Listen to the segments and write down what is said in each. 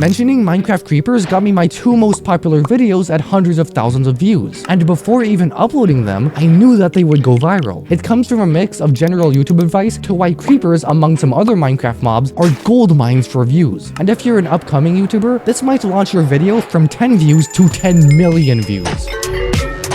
Mentioning Minecraft creepers got me my 2 most popular videos at hundreds of thousands of views, and before even uploading them, I knew that they would go viral. It comes from a mix of general YouTube advice to why creepers, among some other Minecraft mobs, are gold mines for views. And if you're an upcoming YouTuber, this might launch your video from 10 views to 10 million views.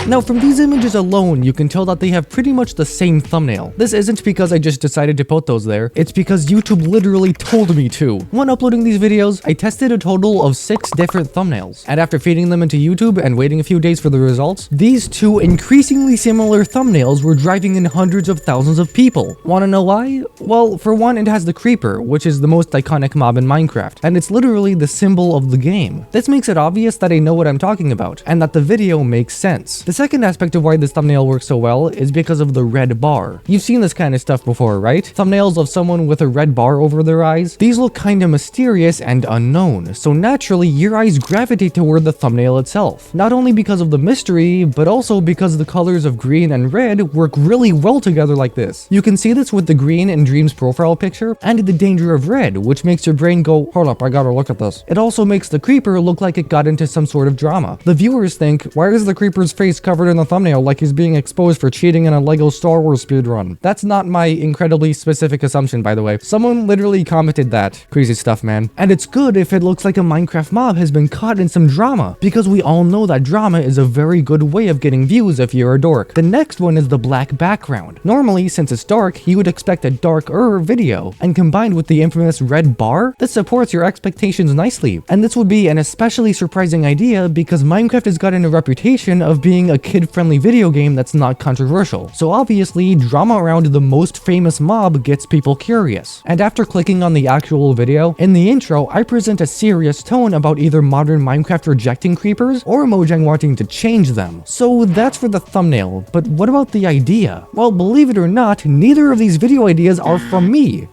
Now, from these images alone, you can tell that they have pretty much the same thumbnail. This isn't because I just decided to put those there, it's because YouTube literally told me to. When uploading these videos, I tested a total of 6 different thumbnails, and after feeding them into YouTube and waiting a few days for the results, these 2 increasingly similar thumbnails were driving in hundreds of thousands of people. Wanna know why? Well, for one, it has the creeper, which is the most iconic mob in Minecraft, and it's literally the symbol of the game. This makes it obvious that I know what I'm talking about, and that the video makes sense. The second aspect of why this thumbnail works so well is because of the red bar. You've seen this kind of stuff before, right? Thumbnails of someone with a red bar over their eyes. These look kinda mysterious and unknown, so naturally your eyes gravitate toward the thumbnail itself. Not only because of the mystery, but also because the colors of green and red work really well together like this. You can see this with the green in Dream's profile picture, and the danger of red, which makes your brain go, hold up, I gotta look at this. It also makes the creeper look like it got into some sort of drama. The viewers think, why is the creeper's face covered in the thumbnail like he's being exposed for cheating in a LEGO Star Wars speedrun? That's not my incredibly specific assumption, by the way. Someone literally commented that. Crazy stuff, man. And it's good if it looks like a Minecraft mob has been caught in some drama, because we all know that drama is a very good way of getting views if you're a dork. The next one is the black background. Normally, since it's dark, you would expect a darker video, and combined with the infamous red bar, this supports your expectations nicely. And this would be an especially surprising idea because Minecraft has gotten a reputation of being a kid-friendly video game that's not controversial. So obviously, drama around the most famous mob gets people curious. And after clicking on the actual video, in the intro, I present a serious tone about either modern Minecraft rejecting creepers or Mojang wanting to change them. So that's for the thumbnail, but what about the idea? Well, believe it or not, neither of these video ideas are from me.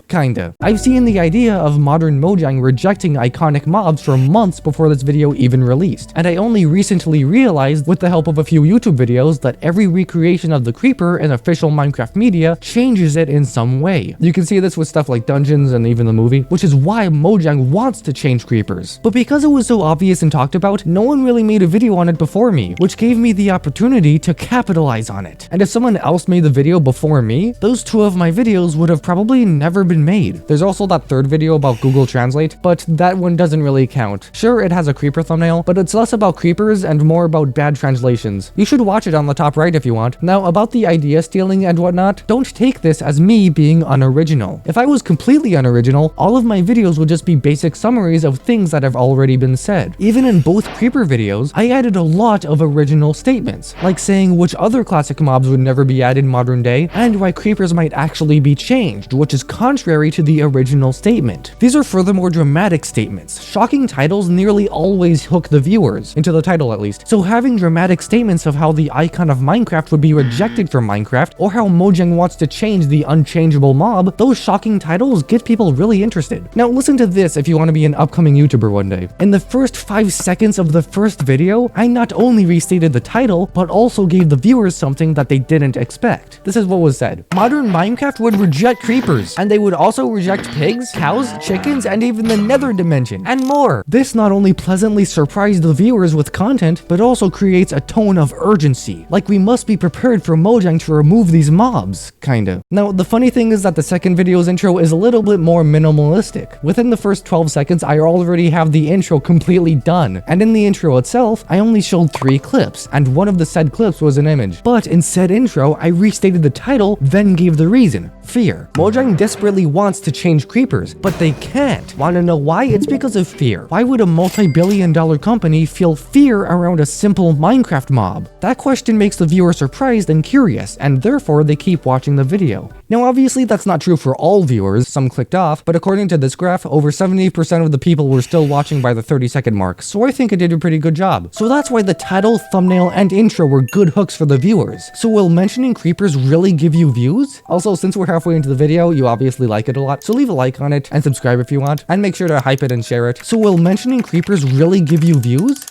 Kinda. I've seen the idea of modern Mojang rejecting iconic mobs for months before this video even released, and I only recently realized with the help of a few YouTube videos that every recreation of the creeper in official Minecraft media changes it in some way. You can see this with stuff like dungeons and even the movie, which is why Mojang wants to change creepers. But because it was so obvious and talked about, no one really made a video on it before me, which gave me the opportunity to capitalize on it. And if someone else made the video before me, those 2 of my videos would have probably never been made. There's also that third video about Google Translate, but that one doesn't really count. Sure, it has a creeper thumbnail, but it's less about creepers and more about bad translations. You should watch it on the top right if you want. Now, about the idea stealing and whatnot, don't take this as me being unoriginal. If I was completely unoriginal, all of my videos would just be basic summaries of things that have already been said. Even in both creeper videos, I added a lot of original statements, like saying which other classic mobs would never be added modern day, and why creepers might actually be changed, which is contrary to the original statement. These are furthermore dramatic statements. Shocking titles nearly always hook the viewers, into the title at least. So having dramatic statements of how the icon of Minecraft would be rejected from Minecraft, or how Mojang wants to change the unchangeable mob, those shocking titles get people really interested. Now listen to this if you want to be an upcoming YouTuber one day. In the first 5 seconds of the first video, I not only restated the title, but also gave the viewers something that they didn't expect. This is what was said. Modern Minecraft would reject creepers, and they would also reject pigs, cows, chickens, and even the nether dimension, and more. This not only pleasantly surprised the viewers with content, but also creates a tone of urgency, like we must be prepared for Mojang to remove these mobs, kinda. Now, the funny thing is that the second video's intro is a little bit more minimalistic. Within the first 12 seconds, I already have the intro completely done, and in the intro itself, I only showed 3 clips, and one of the said clips was an image. But in said intro, I restated the title, then gave the reason. Fear. Mojang desperately wants to change creepers, but they can't. Want to know why? It's because of fear. Why would a multi-billion-dollar company feel fear around a simple Minecraft mob? That question makes the viewer surprised and curious, and therefore they keep watching the video. Now obviously that's not true for all viewers, some clicked off, but according to this graph, over 70% of the people were still watching by the 30-second mark, so I think it did a pretty good job. So that's why the title, thumbnail, and intro were good hooks for the viewers. So will mentioning creepers really give you views? Also, since we're halfway into the video, you obviously like it a lot, so leave a like on it and subscribe if you want, and make sure to hype it and share it. So will mentioning creepers really give you views?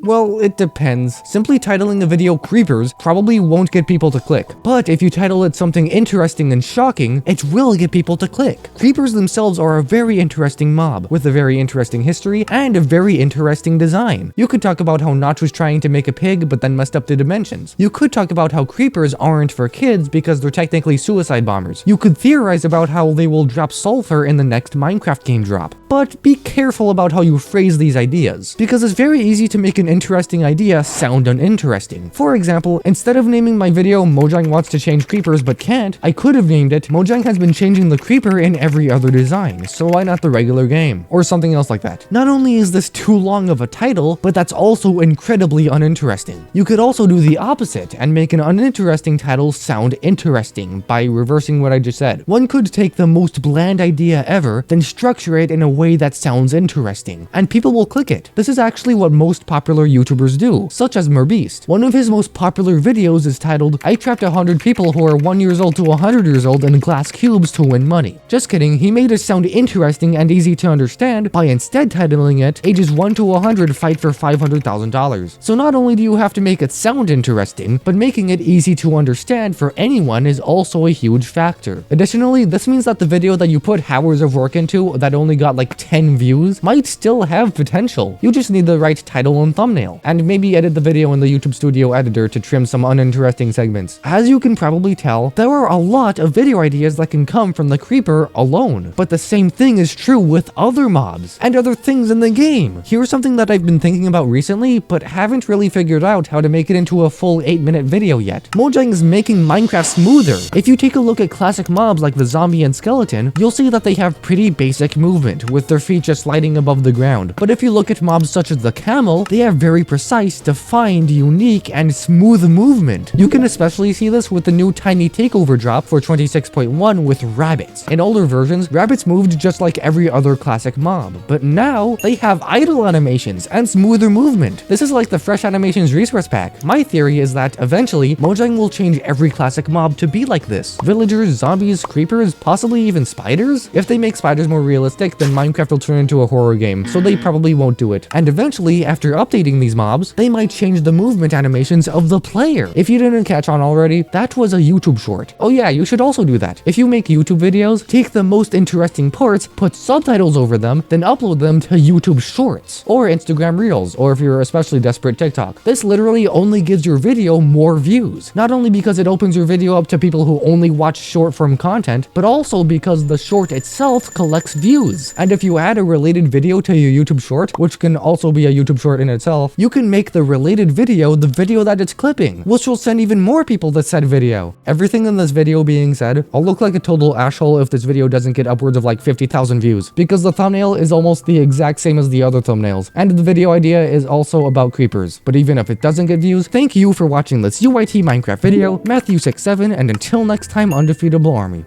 Well, it depends. Simply titling a video Creepers probably won't get people to click. But if you title it something interesting and shocking, it will get people to click. Creepers themselves are a very interesting mob, with a very interesting history and a very interesting design. You could talk about how Notch was trying to make a pig but then messed up the dimensions. You could talk about how creepers aren't for kids because they're technically suicide bombers. You could theorize about how they will drop sulfur in the next Minecraft game drop. But be careful about how you phrase these ideas, because it's very easy to make an interesting idea sound uninteresting. For example, instead of naming my video Mojang wants to change creepers but can't, I could have named it Mojang has been changing the creeper in every other design, so why not the regular game? Or something else like that. Not only is this too long of a title, but that's also incredibly uninteresting. You could also do the opposite and make an uninteresting title sound interesting by reversing what I just said. One could take the most bland idea ever, then structure it in a way that sounds interesting, and people will click it. This is actually what most popular YouTubers do, such as Merbeast. One of his most popular videos is titled, I trapped 100 people who are 1 years old to 100 years old in glass cubes to win money. Just kidding, he made it sound interesting and easy to understand by instead titling it, ages 1 to 100 fight for $500,000. So not only do you have to make it sound interesting, but making it easy to understand for anyone is also a huge factor. Additionally, this means that the video that you put hours of work into that only got like 10 views might still have potential. You just need the right title and thumbnail, and maybe edit the video in the YouTube Studio editor to trim some uninteresting segments. As you can probably tell, there are a lot of video ideas that can come from the creeper alone, but the same thing is true with other mobs and other things in the game. Here's something that I've been thinking about recently, but haven't really figured out how to make it into a full 8-minute video yet. Mojang is making Minecraft smoother. If you take a look at classic mobs like the zombie and skeleton, you'll see that they have pretty basic movement, with their feet just sliding above the ground. But if you look at mobs such as the camel, they have very precise, defined, unique, and smooth movement. You can especially see this with the new tiny takeover drop for 26.1 with rabbits. In older versions, rabbits moved just like every other classic mob, but now they have idle animations and smoother movement. This is like the fresh animations resource pack. My theory is that eventually Mojang will change every classic mob to be like this. Villagers, zombies, creepers, possibly even spiders? If they make spiders more realistic, then Minecraft will turn into a horror game, so they probably won't do it. And eventually, after updating these mobs, they might change the movement animations of the player. If you didn't catch on already, that was a YouTube short. Oh yeah, you should also do that. If you make YouTube videos, take the most interesting parts, put subtitles over them, then upload them to YouTube Shorts, or Instagram Reels, or if you're especially desperate, TikTok. This literally only gives your video more views. Not only because it opens your video up to people who only watch short form content, but also because the short itself collects views. And if you add a related video to your YouTube short, which can also be a YouTube short in itself, you can make the related video the video that it's clipping, which will send even more people to said video. Everything in this video being said, I'll look like a total asshole if this video doesn't get upwards of like 50,000 views, because the thumbnail is almost the exact same as the other thumbnails, and the video idea is also about creepers. But even if it doesn't get views, thank you for watching this UIT Minecraft video, Matthew 67, and until next time, undefeatable army.